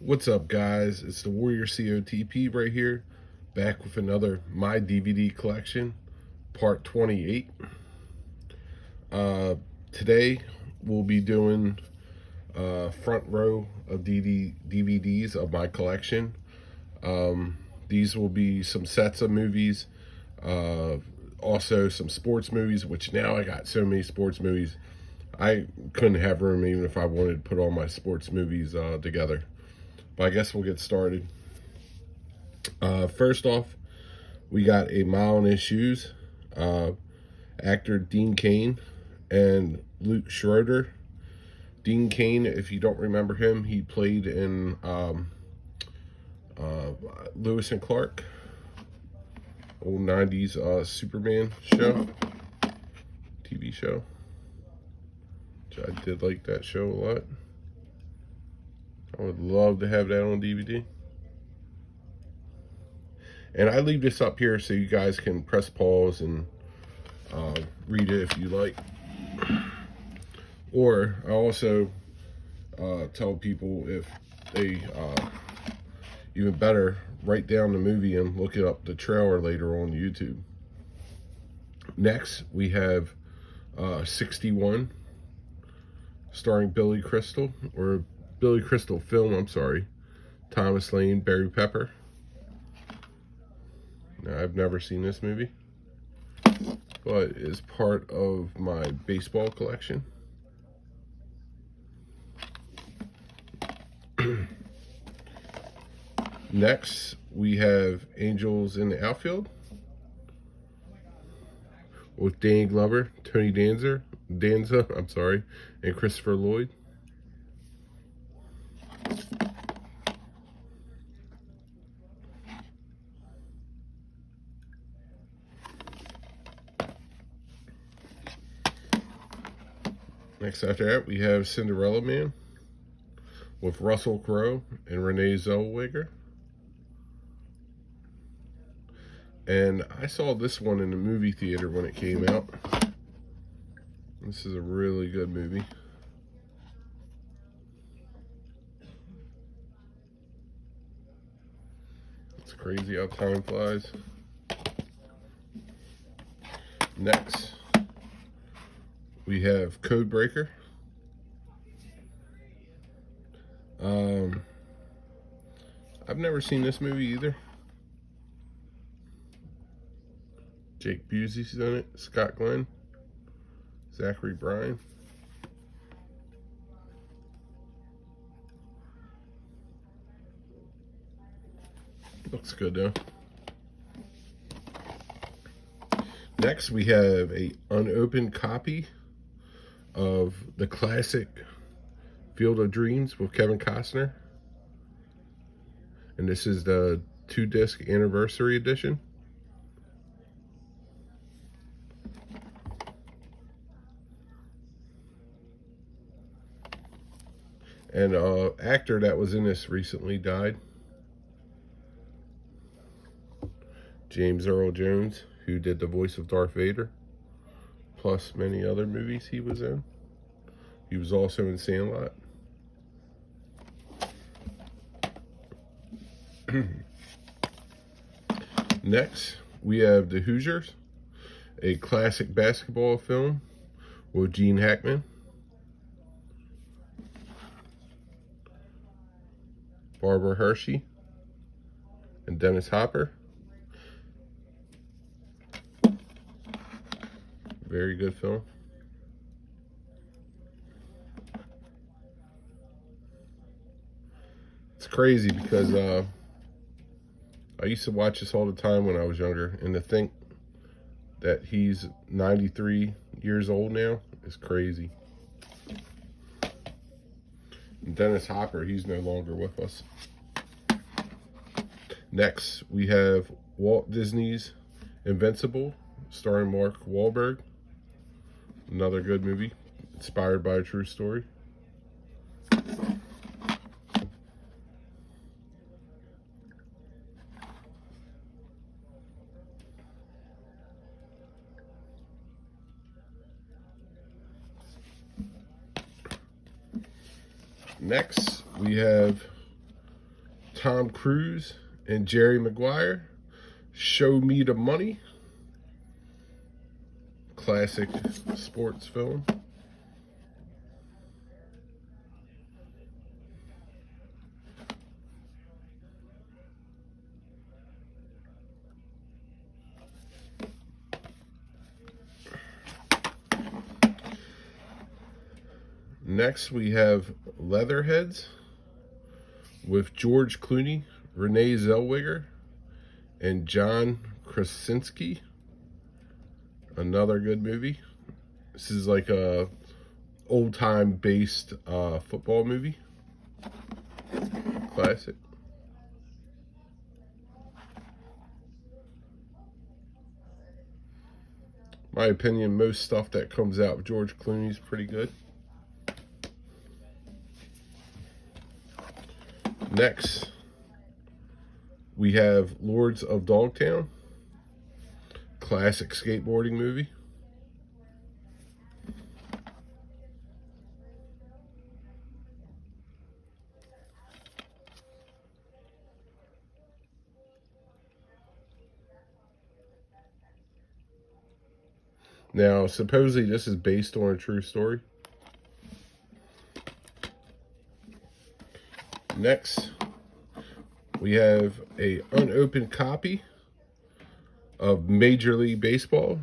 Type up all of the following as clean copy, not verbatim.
What's up, guys? It's the Warrior COTP right here, back with another My DVD Collection, part 28. Today, we'll be doing front row of DVDs of my collection. These will be some sets of movies, also some sports movies, which now I got so many sports movies, I couldn't have room even if I wanted to put all my sports movies together. But I guess we'll get started. First off, we got A Mile in His Shoes. Actor Dean Cain and Luke Schroeder. Dean Cain, if you don't remember him, he played in Lewis and Clark, old 90s Superman show, TV show. Which I did like that show a lot. I would love to have that on DVD. And I leave this up here so you guys can press pause and read it if you like. Or I also tell people if they, even better, write down the movie and look it up, the trailer later on YouTube. Next, we have 61, starring Billy Crystal, or Billy Crystal film, I'm sorry. Thomas Lane, Barry Pepper. Now, I've never seen this movie, but it's part of my baseball collection. Next, we have Angels in the Outfield with Danny Glover, Tony Danza, and Christopher Lloyd. Next after that, we have Cinderella Man with Russell Crowe and Renee Zellweger. And I saw this one in the movie theater when it came out. This is a really good movie. It's crazy how time flies. Next, we have Codebreaker. I've never seen this movie either. Jake Busey's in it, Scott Glenn, Zachary Bryan. Looks good though. Next, we have a unopened copy of the classic Field of Dreams with Kevin Costner. And this is the 2-disc anniversary edition. And actor that was in this recently died. James Earl Jones, who did the voice of Darth Vader, plus many other movies he was in. He was also in Sandlot. Next, we have The Hoosiers, a classic basketball film with Gene Hackman, Barbara Hershey, and Dennis Hopper. Very good film. It's crazy because I used to watch this all the time when I was younger, and to think that he's 93 years old now is crazy. And Dennis Hopper, he's no longer with us. Next, we have Walt Disney's Invincible, starring Mark Wahlberg. Another good movie, inspired by a true story. Next, we have Tom Cruise and Jerry Maguire, Show Me the Money. Classic sports film. Next, we have Leatherheads with George Clooney, Renee Zellweger, and John Krasinski. Another good movie. This is like a old-time based football movie. Classic. My opinion, most stuff that comes out of George Clooney is pretty good. Next, we have Lords of Dogtown. Classic skateboarding movie. Now, supposedly this is based on a true story. Next, we have a unopened copy of Major League Baseball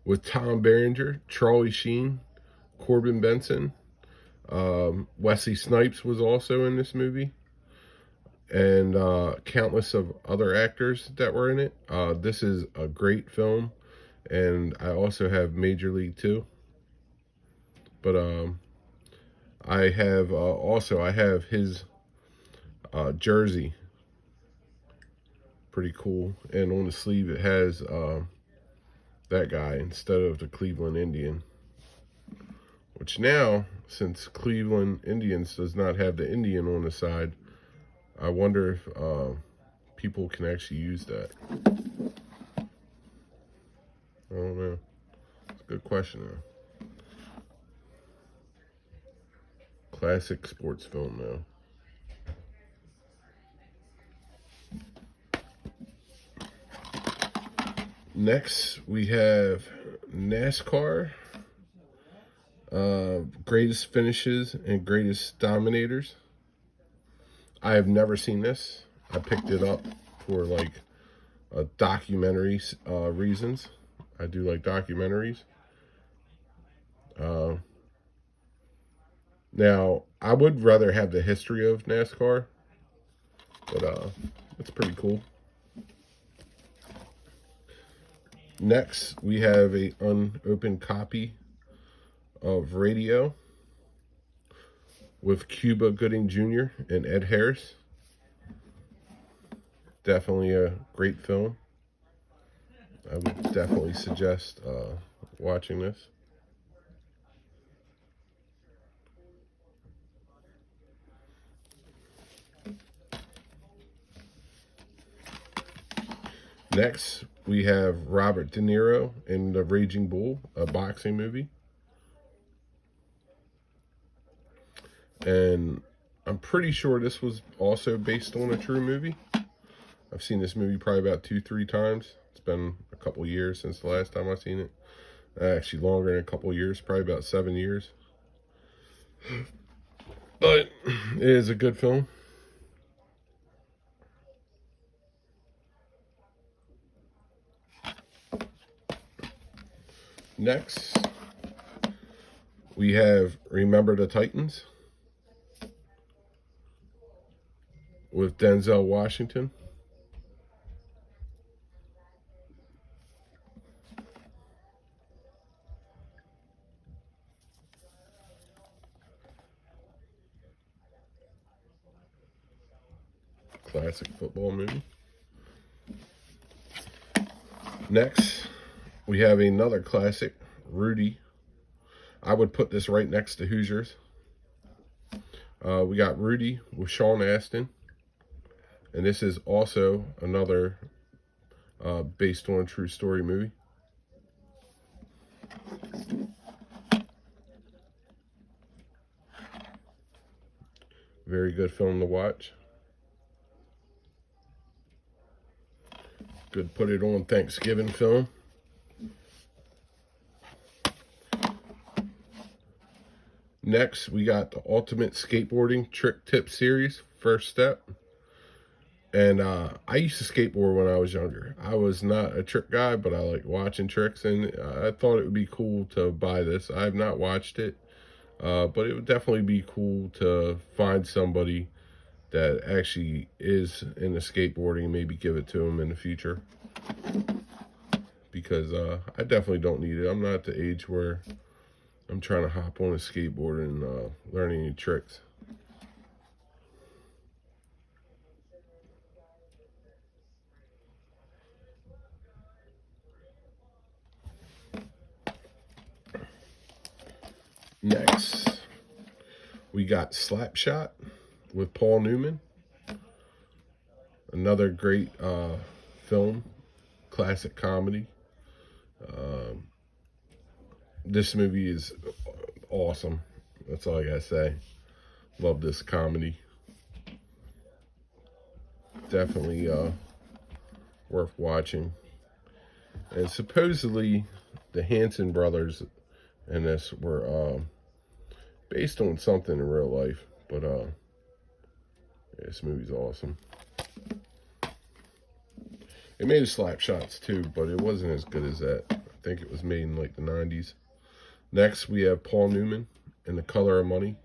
with Tom Berenger, Charlie Sheen, Corbin Benson. Wesley Snipes was also in this movie. And countless of other actors that were in it. This is a great film. And I also have Major League too. But I have I have his jersey. Pretty cool. And on the sleeve it has that guy instead of the Cleveland Indian. Which now, since Cleveland Indians does not have the Indian on the side, I wonder if people can actually use that. I don't know. It's a good question, though. Classic sports film, though. Next, we have NASCAR. Greatest finishes and greatest dominators. I have never seen this. I picked it up for like documentary reasons. I do like documentaries. Now, I would rather have the history of NASCAR, but it's pretty cool. Next, we have a unopened copy of Radio with Cuba Gooding Jr. and Ed Harris. Definitely a great film. I would definitely suggest watching this. Next, we have Robert De Niro in The Raging Bull, a boxing movie. And I'm pretty sure this was also based on a true movie. I've seen this movie probably about 2-3 times. It's been a couple years since the last time I've seen it. Actually longer than a couple years, probably about 7 years. But it is a good film. Next, we have Remember the Titans with Denzel Washington. Classic football movie. Next, we have another classic, Rudy. I would put this right next to Hoosiers. We got Rudy with Sean Astin. And this is also another based on a true story movie. Very good film to watch. Good put it on Thanksgiving film. Next, we got the Ultimate Skateboarding Trick Tip Series, First Step. And I used to skateboard when I was younger. I was not a trick guy, but I like watching tricks, and I thought it would be cool to buy this. I have not watched it, but it would definitely be cool to find somebody that actually is into skateboarding, maybe give it to them in the future. Because I definitely don't need it. I'm not at the age where I'm trying to hop on a skateboard and learn any tricks. Next, we got Slapshot with Paul Newman. Another great film, classic comedy. This movie is awesome. That's all I gotta say. Love this comedy. Definitely worth watching. And supposedly the Hanson brothers in this were based on something in real life. But yeah, this movie's awesome. It made Slapshots too, but it wasn't as good as that. I think it was made in like the 90s. Next, we have Paul Newman in The Color of Money.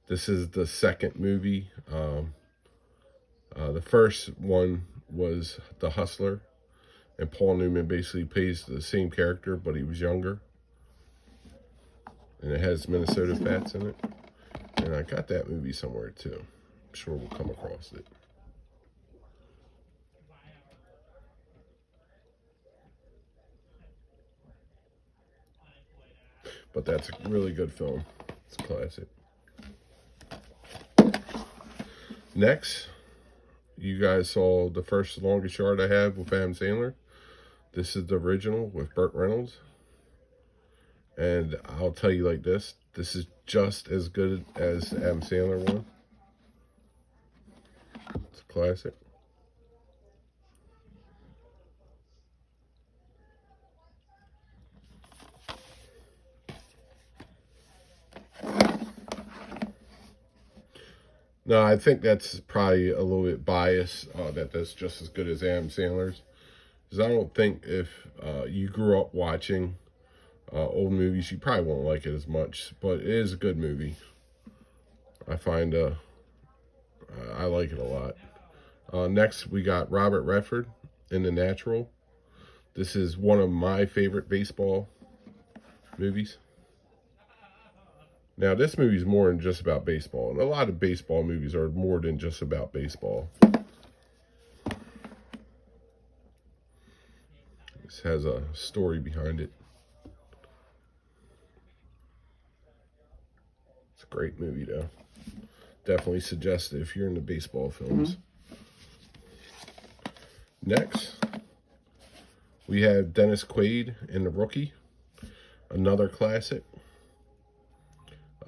This is the second movie. The first one was The Hustler, and Paul Newman basically plays the same character, but he was younger. And it has Minnesota Fats in it. And I got that movie somewhere too. I'm sure we'll come across it. But that's a really good film. It's a classic. Next, you guys saw The First Longest Yard I Have with Adam Sandler. This is the original with Burt Reynolds. And I'll tell you like this is just as good as the Adam Sandler one. It's a classic. No, I think that's probably a little bit biased, that that's just as good as Adam Sandler's. Because I don't think if you grew up watching old movies, you probably won't like it as much. But it is a good movie. I find I like it a lot. Next, we got Robert Redford in The Natural. This is one of my favorite baseball movies. Now, this movie is more than just about baseball. And a lot of baseball movies are more than just about baseball. This has a story behind it. It's a great movie, though. Definitely suggest it if you're into baseball films. Next, we have Dennis Quaid in The Rookie. Another classic.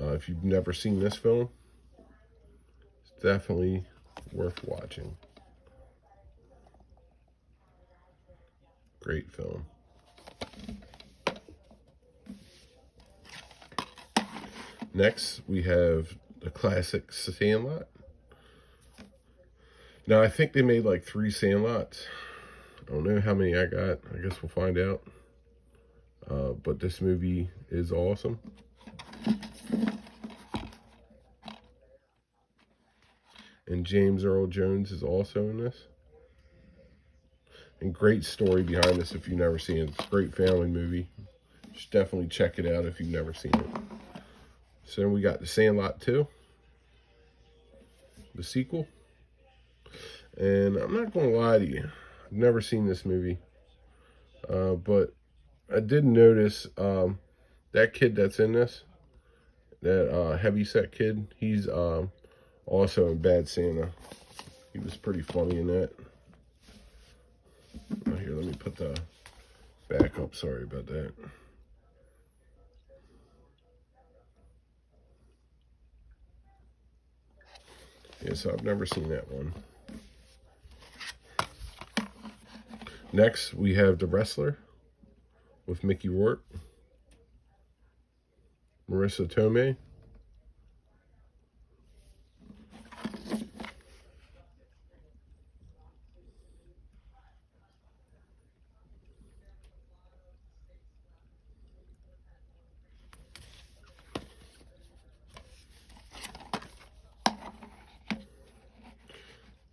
If you've never seen this film, it's definitely worth watching. Great film. Next, we have the classic Sandlot. Now, I think they made like 3 Sandlots. I don't know how many I got. I guess we'll find out. But this movie is awesome. And James Earl Jones is also in this. And great story behind this if you've never seen it. It's a great family movie. You should definitely check it out if you've never seen it. So then we got The Sandlot 2. The sequel. And I'm not going to lie to you. I've never seen this movie. But I did notice that kid that's in this. That heavyset kid. He's also in Bad Santa. He was pretty funny in that. Oh, here, let me put the back up. Sorry about that. Yeah, so I've never seen that one. Next, we have The Wrestler with Mickey Rourke, Marissa Tomei.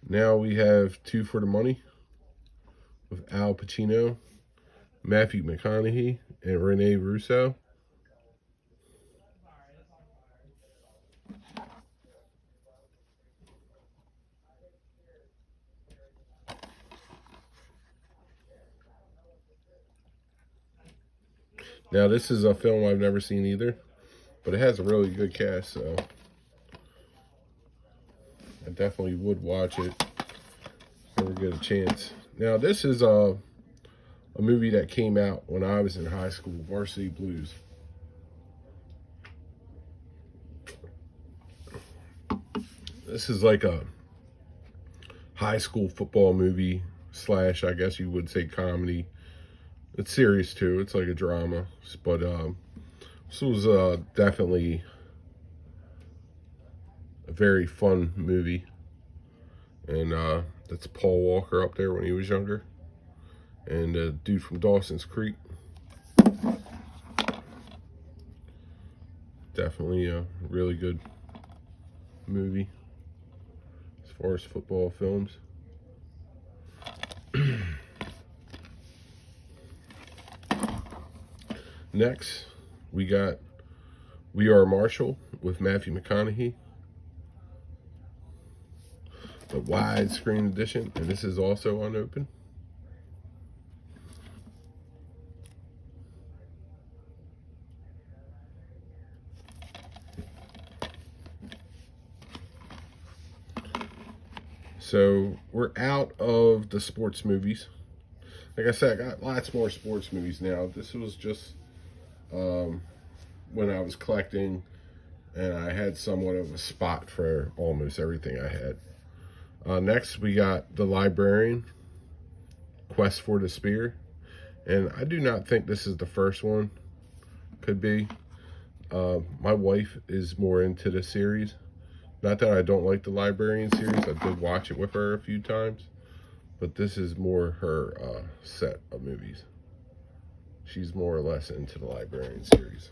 Now we have Two for the Money with Al Pacino, Matthew McConaughey, and Rene Russo. Now this is a film I've never seen either, but it has a really good cast, so I definitely would watch it if I ever get a chance. Now this is a movie that came out when I was in high school, Varsity Blues. This is like a high school football movie slash, I guess you would say, comedy. It's serious too. It's like a drama, but this was definitely a very fun movie. And that's Paul Walker up there when he was younger, and the dude from Dawson's Creek. Definitely a really good movie as far as football films. Next, we got We Are Marshall with Matthew McConaughey, the widescreen edition, and this is also unopened. So we're out of the sports movies. Like I said, I got lots more sports movies now. This was just when I was collecting, and I had somewhat of a spot for almost everything I had. Next, we got The Librarian, Quest for the Spear. And I do not think this is the first one. Could be. My wife is more into the series. Not that I don't like the Librarian series. I did watch it with her a few times. But this is more her set of movies. She's more or less into the Librarian series.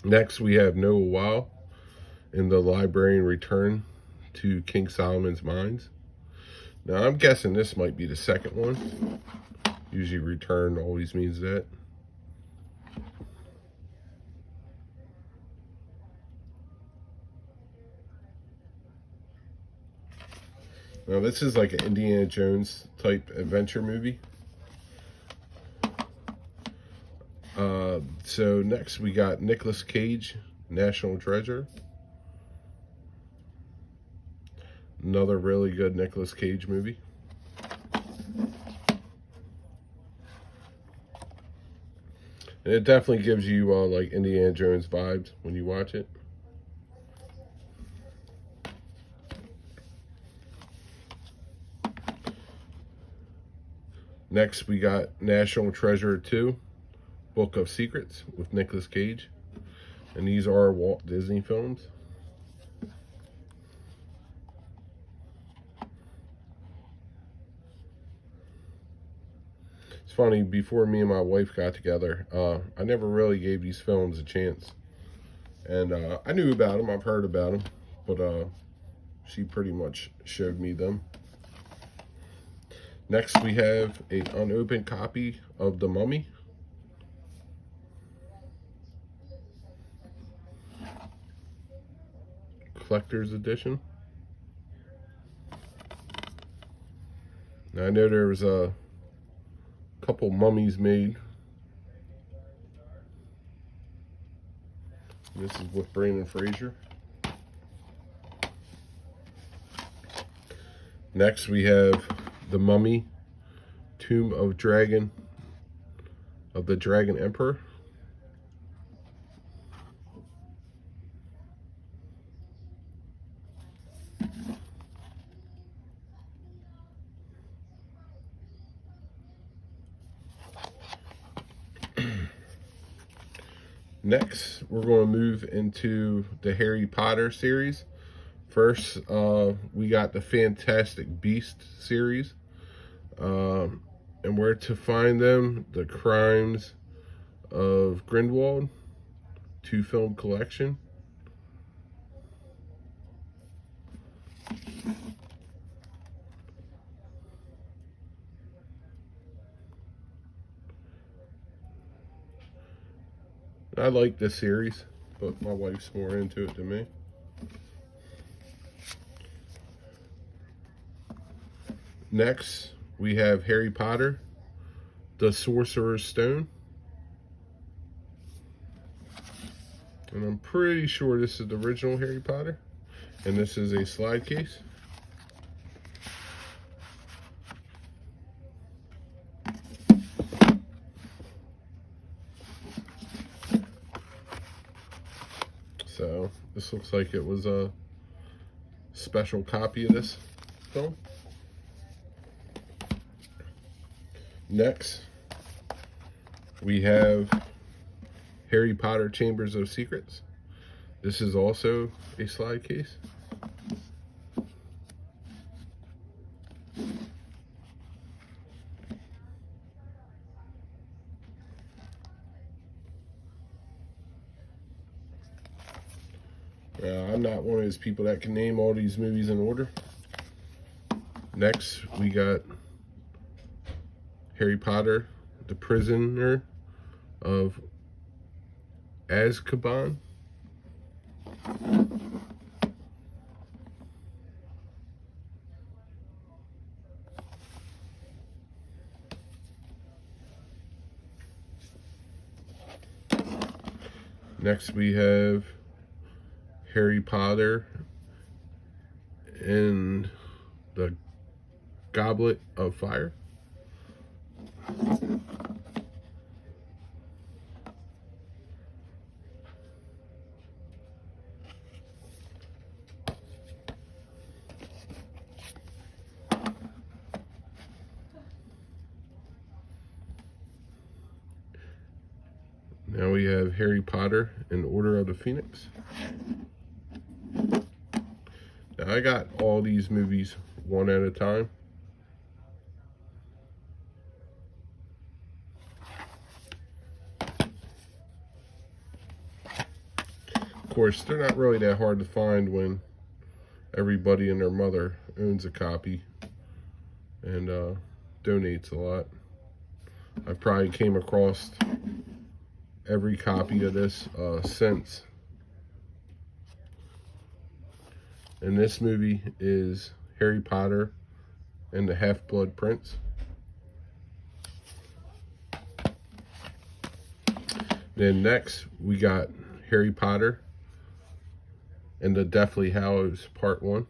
Next, we have Noah Weil in The Librarian Return to King Solomon's Mines. Now, I'm guessing this might be the second one. Usually return always means that. Now, this is like an Indiana Jones type adventure movie. So next we got Nicolas Cage, National Treasure. Another really good Nicolas Cage movie. And it definitely gives you like Indiana Jones vibes when you watch it. Next, we got National Treasure 2, Book of Secrets with Nicolas Cage. And these are Walt Disney films. It's funny, before me and my wife got together, I never really gave these films a chance. And I knew about them, I've heard about them, but she pretty much showed me them. Next, we have an unopened copy of The Mummy. Collector's edition. Now, I know there was a couple mummies made. This is with Brendan Fraser. Next, we have The Mummy, Tomb of Dragon, of the Dragon Emperor. Next, we're going to move into the Harry Potter series. First, we got the Fantastic Beast series. And Where to Find Them, The Crimes of Grindelwald, 2-film collection. I like this series, but my wife's more into it than me. Next, we have Harry Potter, The Sorcerer's Stone. And I'm pretty sure this is the original Harry Potter. And this is a slide case. So this looks like it was a special copy of this film. Next, we have Harry Potter Chambers of Secrets. This is also a slide case. I'm not one of those people that can name all these movies in order. Next, we got Harry Potter, The Prisoner of Azkaban. Next, we have Harry Potter and the Goblet of Fire. Now we have Harry Potter and Order of the Phoenix. Now I got all these movies one at a time. Of course, they're not really that hard to find when everybody and their mother owns a copy and donates a lot. I probably came across every copy of this since. And this movie is Harry Potter and the Half-Blood Prince. Then next we got Harry Potter and the Deathly Hallows Part 1.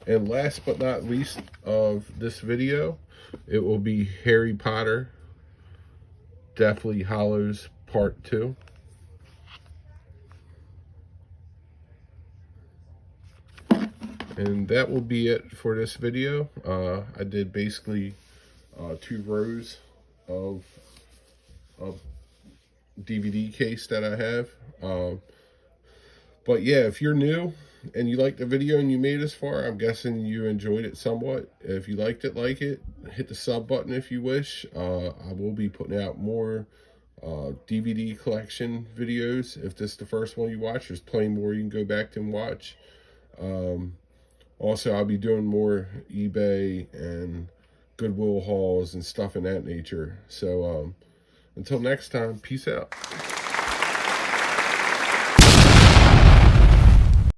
And last but not least of this video, it will be Harry Potter, Deathly Hallows Part 2. And that will be it for this video. I did basically 2 rows of DVD case that I have. But yeah, if you're new and you liked the video and you made it this far, I'm guessing you enjoyed it somewhat. If you liked it, like it, hit the sub button if you wish. I will be putting out more DVD collection videos. If this is the first one you watch, there's plenty more you can go back and watch. Also, I'll be doing more eBay and Goodwill hauls and stuff in that nature. So until next time, peace out.